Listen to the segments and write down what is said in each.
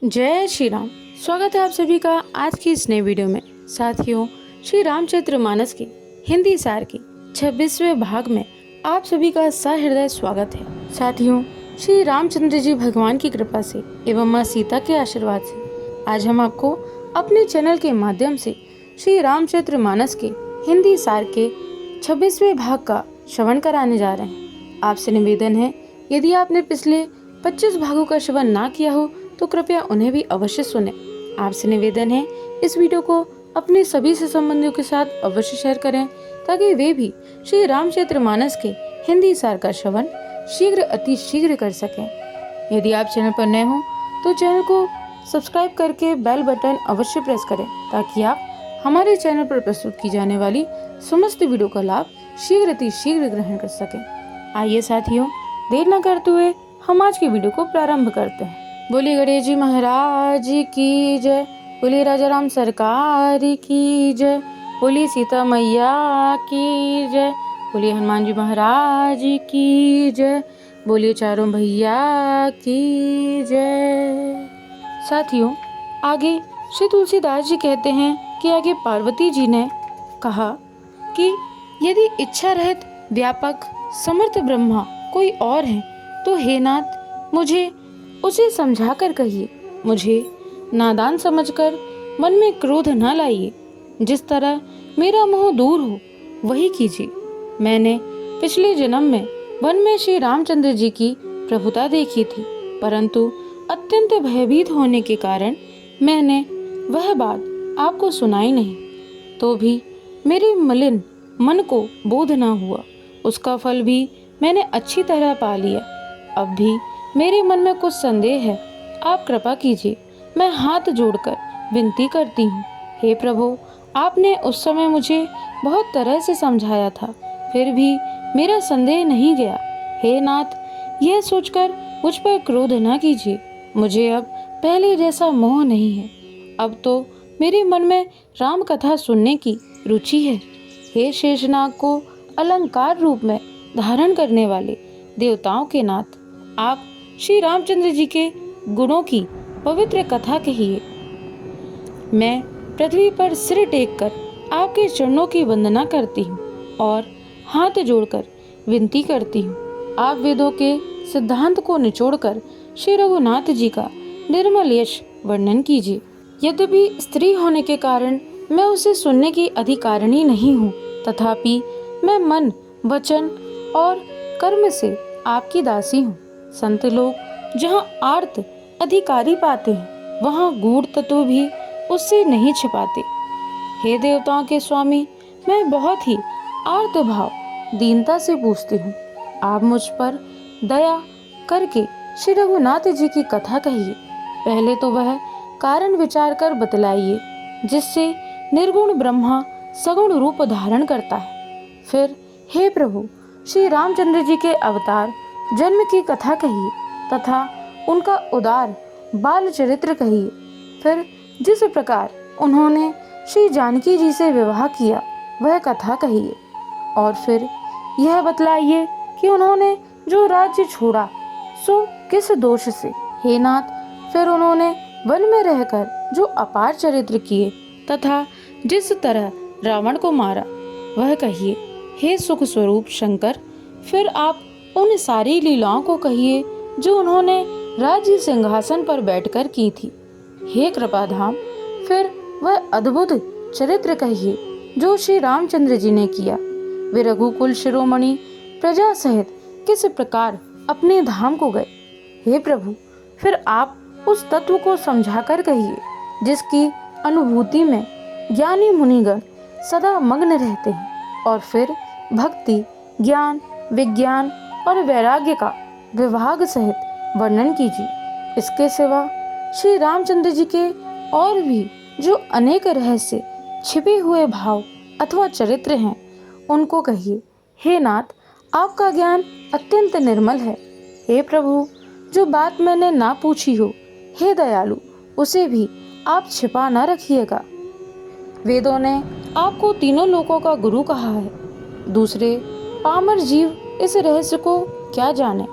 जय श्री राम। स्वागत है आप सभी का आज की इस नई वीडियो में। साथियों, श्री रामचरितमानस की हिंदी सार की 26वें भाग में आप सभी का सहृदय स्वागत है। साथियों, श्री रामचंद्र जी भगवान की कृपा से एवं माँ सीता के आशीर्वाद से आज हम आपको अपने चैनल के माध्यम से श्री रामचरितमानस के हिंदी सार के 26वें भाग का श्रवण कराने जा रहे हैं। आपसे निवेदन है, यदि आपने पिछले 25 भागों का श्रवण ना किया हो तो कृपया उन्हें भी अवश्य सुनें। आपसे निवेदन है, इस वीडियो को अपने सभी से संबंधियों के साथ अवश्य शेयर करें ताकि वे भी श्री रामचरितमानस के हिंदी सार का श्रवण शीघ्र अति शीघ्र कर सकें। यदि आप चैनल पर नए हो तो चैनल को सब्सक्राइब करके बेल बटन अवश्य प्रेस करें ताकि आप हमारे चैनल पर प्रस्तुत की जाने वाली समस्त वीडियो का लाभ शीघ्र अति शीघ्र ग्रहण कर सकें। आइए साथियों, देर न करते हुए हम आज की वीडियो को प्रारंभ करते हैं। बोली गणेश जी महाराज की जय, बोली राजा राम सरकार की जय, बोली सीता मैया की जय, बोली हनुमान जी महाराज की जय, बोलिए चारों भैया की जय। साथियों, आगे श्री तुलसीदास जी कहते हैं कि आगे पार्वती जी ने कहा कि यदि इच्छा रहित व्यापक समर्थ ब्रह्मा कोई और है तो हे नाथ मुझे उसे समझा कर कहिए, मुझे नादान समझकर मन में क्रोध न लाइए। जिस तरह मेरा मोह दूर हो वही कीजिए। मैंने पिछले जन्म में वन में श्री रामचंद्र जी की प्रभुता देखी थी, परंतु अत्यंत भयभीत होने के कारण मैंने वह बात आपको सुनाई नहीं। तो भी मेरे मलिन मन को बोध न हुआ। उसका फल भी मैंने अच्छी तरह पा लिया। अब भी मेरे मन में कुछ संदेह है, आप कृपा कीजिए। मैं हाथ जोड़कर विनती करती हूँ, हे प्रभु, आपने उस समय मुझे बहुत तरह से समझाया था, फिर भी मेरा संदेह नहीं गया। हे नाथ, यह सोचकर मुझ पर क्रोध न कीजिए। मुझे अब पहले जैसा मोह नहीं है। अब तो मेरे मन में राम कथा सुनने की रुचि है। हे शेषनाग को अलंकार रूप में धारण करने वाले देवताओं के नाथ, आप श्री रामचंद्र जी के गुणों की पवित्र कथा कहिए। मैं पृथ्वी पर सिर टेककर आपके चरणों की वंदना करती हूँ और हाथ जोड़कर विनती करती हूँ। आप वेदों के सिद्धांत को निचोड़कर श्री रघुनाथ जी का निर्मल यश वर्णन कीजिए। यद्यपि स्त्री होने के कारण मैं उसे सुनने की अधिकारिणी नहीं हूँ, तथापि मैं मन, वचन और कर्म से आपकी दासी हूँ। संत लोग जहाँ आर्त अधिकारी पाते हैं, वहाँ गूढ़ तत्व भी उससे नहीं छिपाते। हे देवताओं के स्वामी, मैं बहुत ही आर्त भाव दीनता से पूछती हूँ, आप मुझ पर दया करके श्री रघुनाथ जी की कथा कहिए। पहले तो वह कारण विचार कर बतलाइए जिससे निर्गुण ब्रह्मा सगुण रूप धारण करता है। फिर हे प्रभु, श्री रामचंद्र जी के अवतार जन्म की कथा कहिए तथा उनका उदार बाल चरित्र कहिए। फिर जिस प्रकार उन्होंने श्री जानकी जी से विवाह किया वह कथा कहिए। और फिर यह बतलाइए कि उन्होंने जो राज्य छोड़ा सो किस दोष से। हे नाथ, फिर उन्होंने वन में रहकर जो अपार चरित्र किए तथा जिस तरह रावण को मारा वह कहिए। हे सुख स्वरूप शंकर, फिर आप उन सारी लीलाओं को कहिए जो उन्होंने राज्य सिंहासन पर बैठकर की थी। हे कृपाधाम, फिर वह अद्भुत चरित्र कहिए जो श्री रामचंद्र जी ने किया। वे रघुकुल शिरोमणि प्रजा सहित किस प्रकार अपने धाम को गए। हे प्रभु, फिर आप उस तत्व को समझाकर कहिए जिसकी अनुभूति में ज्ञानी मुनिगण सदा मग्न रहते हैं। और फिर भक्ति, ज्ञान, विज्ञान और वैराग्य का विभाग सहित वर्णन कीजिए। इसके सिवा श्री रामचंद्र जी के और भी जो अनेक रहस्य छिपे हुए भाव अथवा चरित्र हैं उनको कहिए। हे नाथ, आपका ज्ञान अत्यंत निर्मल है। हे प्रभु, जो बात मैंने ना पूछी हो, हे दयालु, उसे भी आप छिपा न रखिएगा। वेदों ने आपको तीनों लोकों का गुरु कहा है। दूसरे पामर जीव इस रहस्य को क्या जाने।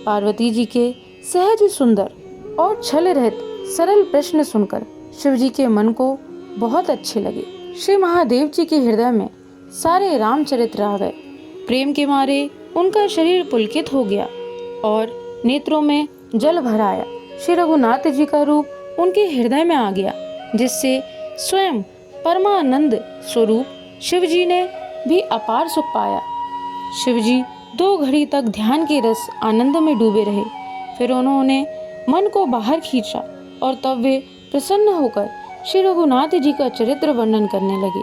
पार्वती जी के सहज सुंदर और छल रहित सरल प्रश्न सुनकर शिव जी के मन को बहुत अच्छे लगे। श्री महादेव जी के हृदय में सारे रामचरित्र आ गए। प्रेम के मारे उनका शरीर पुलकित हो गया और नेत्रों में जल भर आया। श्री रघुनाथ जी का रूप उनके हृदय में आ गया, जिससे स्वयं परमानंद स्वरूप शिव जी ने भी अपार सुख पाया। शिव जी 2 घड़ी तक ध्यान के रस आनंद में डूबे रहे। फिर उन्होंने मन को बाहर खींचा और तब वे प्रसन्न होकर श्री रघुनाथ जी का चरित्र वर्णन करने लगे,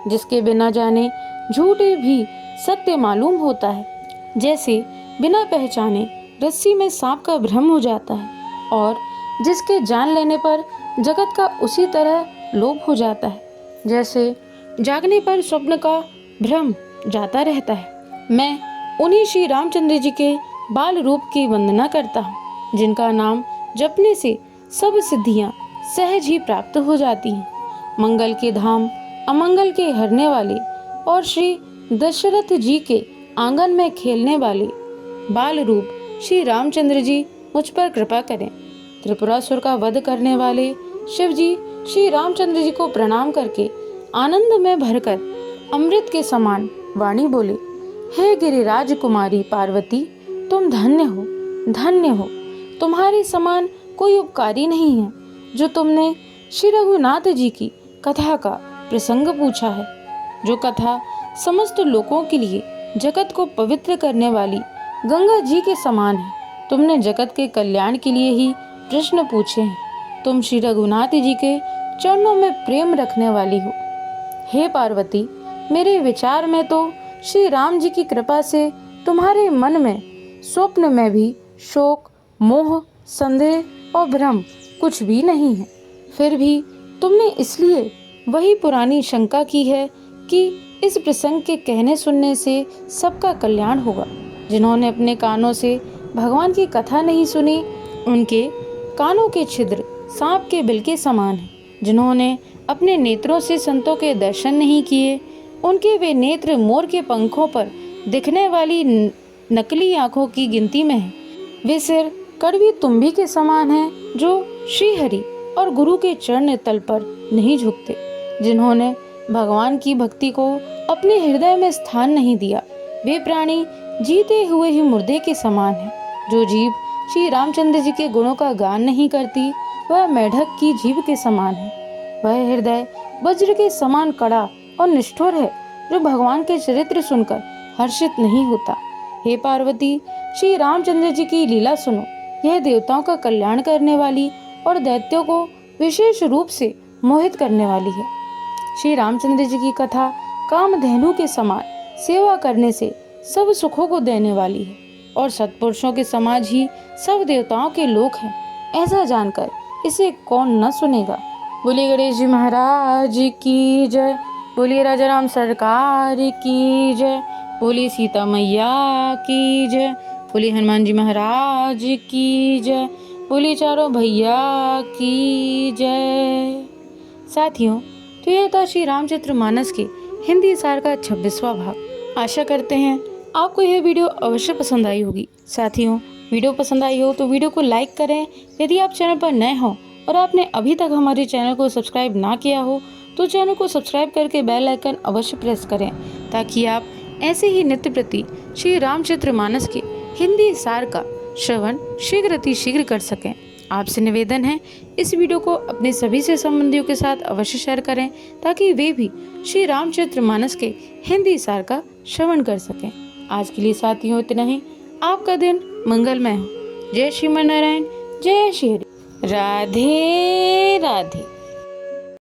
जिसके बिना जाने झूठे भी सत्य मालूम होता है। जैसे बिना पहचाने रस्सी में सांप का भ्रम हो जाता है और जिसके जान लेने पर जगत का उसी तरह लोभ हो जाता है, जैसे जागने पर स्वप्न का भ्रम जाता रहता है। मैं उन्हीं श्री रामचंद्र जी के बाल रूप की वंदना करता हूँ, जिनका नाम जपने से सब सिद्धियां सहज ही प्राप्त हो जाती हैं। मंगल के धाम, अमंगल के हरने वाले और श्री दशरथ जी के आंगन में खेलने वाले बाल रूप श्री रामचंद्र जी मुझ पर कृपा करें। त्रिपुरासुर का वध करने वाले शिव जी श्री रामचंद्र जी को प्रणाम करके आनंद में भरकर अमृत के समान वाणी बोले, हे गिरिराज कुमारी पार्वती, तुम धन्य हो, धन्य हो। तुम्हारे समान कोई उपकारी नहीं है। जो तुमने श्री रघुनाथ जी की कथा का प्रसंग पूछा है, जो कथा समस्त लोगों के लिए जगत को पवित्र करने वाली गंगा जी के समान है। तुमने जगत के कल्याण के लिए ही प्रश्न पूछे हैं। तुम श्री रघुनाथ जी के चरणों में प्रेम रखने वाली हो। हे पार्वती, मेरे विचार में तो श्री राम जी की कृपा से तुम्हारे मन में स्वप्न में भी शोक, मोह, संदेह और भ्रम कुछ भी नहीं है। फिर भी तुमने इसलिए वही पुरानी शंका की है कि इस प्रसंग के कहने सुनने से सबका कल्याण होगा। जिन्होंने अपने कानों से भगवान की कथा नहीं सुनी, उनके कानों के छिद्र सांप के बिल के समान हैं। जिन्होंने अपने नेत्रों से संतों के दर्शन नहीं किए, उनके वे नेत्र मोर के पंखों पर दिखने वाली नकली आंखों की गिनती में हैं। वे सिर कड़वी तुम्बी के समान हैं, जो श्री हरि और गुरु के चरण तल पर नहीं झुकते। जिन्होंने भगवान की भक्ति को अपने हृदय में स्थान नहीं दिया, वे प्राणी जीते हुए ही मुर्दे के समान हैं। जो जीव श्री रामचंद्र जी के गुणों का गान नहीं करती, वह मेढक की जीभ के समान है। वह हृदय वज्र के समान कड़ा और निष्ठुर है, जो भगवान के चरित्र सुनकर हर्षित नहीं होता। हे पार्वती, श्री रामचंद्र जी की लीला सुनो। यह देवताओं का कल्याण करने वाली और दैत्यों को विशेष रूप से मोहित करने वाली है। श्री रामचंद्र जी की कथा कामधेनु के समान सेवा करने से सब सुखों को देने वाली है और सत्पुरुषों के समाज ही सब देवताओं के लोक हैं। ऐसा जानकर इसे कौन न सुनेगा। बोलिए गणेश जी महाराज की जय, बोलिए राजा राम सरकार की जय, बोलिए सीता मैया की जय, बोलिए हनुमान जी महाराज की जय, बोलिए चारों भैया की जय। साथियों, तो यह था श्री रामचरितमानस के हिंदी सार का 26वां भाग। आशा करते हैं आपको यह वीडियो अवश्य पसंद आई होगी। साथियों, वीडियो पसंद आई हो तो वीडियो को लाइक करें। यदि आप चैनल पर नए हो और आपने अभी तक हमारे चैनल को सब्सक्राइब ना किया हो तो चैनल को सब्सक्राइब करके बेल आइकन अवश्य प्रेस करें, ताकि आप ऐसे ही नित्य प्रति श्री रामचरितमानस के हिंदी सार का श्रवण शीघ्र अतिशीघ्र कर सकें। आपसे निवेदन है, इस वीडियो को अपने सभी से संबंधियों के साथ अवश्य शेयर करें, ताकि वे भी श्री रामचरितमानस के हिंदी सार का श्रवण कर सकें। आज के लिए साथियों इतना ही। आपका दिन मंगलमय हो। जय श्रीमन नारायण, जय श्री हरि। राधे राधे।